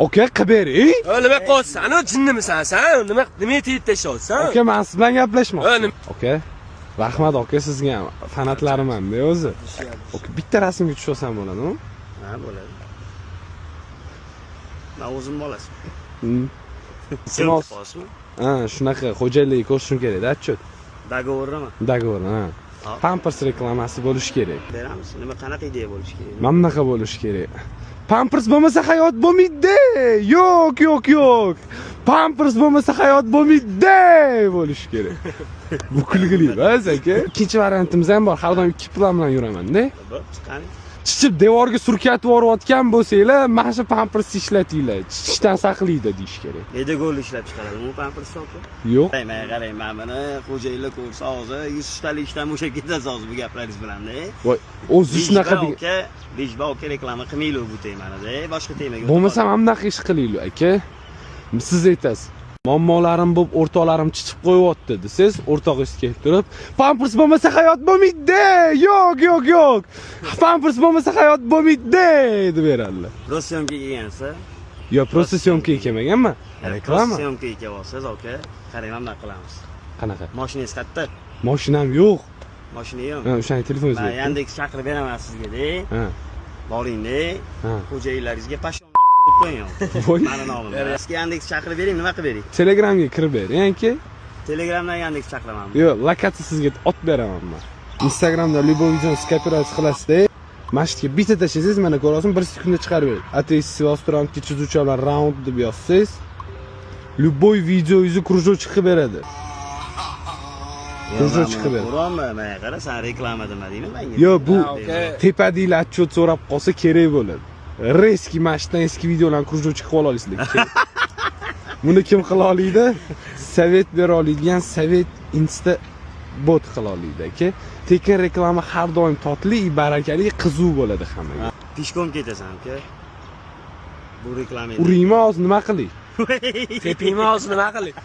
Aka qilib bering. Nima qilsan? Jinnimisan sen? Nima tiyib tashlaysan? Aka, men siz bilan gaplashmoqchiman. Aka, rahmat aka, sizga ham fanatlarimman-da o'zi. Aka, bitta rasmga tushsam bo'ladimi? Ha, bo'ladi. Men o'zim bolasi. Ha, shunaqa xo'jaylik ko'rishim kerak-da, отчет. Договорmi? Dogovor, ha. Pampers reklamasi bo'lish kerak. Beramiz. Nima qanaqa ideya bo'lishi kerak? Mana bunaqa bo'lishi kerak. Pampers bo'lmasa hayot bo'lmaydi. Yo'q. Pampers bo'lmasa hayot bo'lmaydi bo'lishi kerak. Bu kulgili emas aka. Ikkinchi variantimiz ham bor. Har doim ikki plan bilan yuraman-da. Chiqani. Chichib devorga surkatib yuborayotgan bo'lsanglar, mana shu pampers ishlatinglar. Chichishdan saqlaydi deyish kerak. Edegol ishlab chiqaradi. Bu pampers shoki. Yo'q. Qarang, men buni xo'jayinlar ko'rsa hozir 100 talik ishdan bo'shab ketasiz hozir bu gaplaringiz bilan-da. Voy, o'zi shunaqa aka, bejba aka reklama qilmaylik bu temani-da. Boshqa temaga. Bo'lmasa ham bunaqa ish qilaylik aka. Siz aytasiz. Muammolarim bo'lib, o'rtoqlarim chichib qo'yapti desiz, o'rtog'ingiz kelib turib, "Pampers bo'lmasa hayot bo'lmaydi." Yo'q. Pampers bo'lmasa hayot bo'lmaydi deb beradilar. Prosyonkaga kelgansa? Yo, просто syomkaga kelmaganman. Reklama. Syomkaga kelyapsiz, aka. Qarang, mana bunaqa qilamiz. Qanaqa? Mashinangiz qayerda? Mashinam yo'q. Mashina yo'q. Ha, o'shani telefoningizga. Men Yandex chaqirib beraman sizga-da. Ha. Boring-da. Ha. Xo'jayinlaringizga pashon deb qo'ying. Voy. Meni nomimda. Sizga Yandex chaqirib bering, nima qilib bering? Telegramga kirib bering, aka. Telegramdan Yandex chaqiraman. Yo'q, lokatsiya sizga otib beraman men. Instagramda любой videoni skopировать qilasizda, masjidga bitta tashlaysiz, mana ko'rasiz, 1 sekundda chiqarib beradi. Ateist Sivasturandga chizuvchilar round deb yozsangiz, любой videoyingizni кружочек qilib beradi. Кружочек qilib beradi. Ko'rolmayman, men qara, sen reklama demadingmi menga? Yo'q, bu tepadinglar отчет so'rab qolsa kerak bo'ladi. Reski masjiddan eski videolarni кружочек qilib olasizlar. Buni kim qila oladi? Sovet bera oladigan Sovet Insta bot qila oladi aka. Tekin reklama har doim totli, barakali, qiziq bo'ladi hammaga. Pishkom ketasan, aka. Bu reklama. Uringmi hozir nima qiling? Tepingmi hozir nima qiling?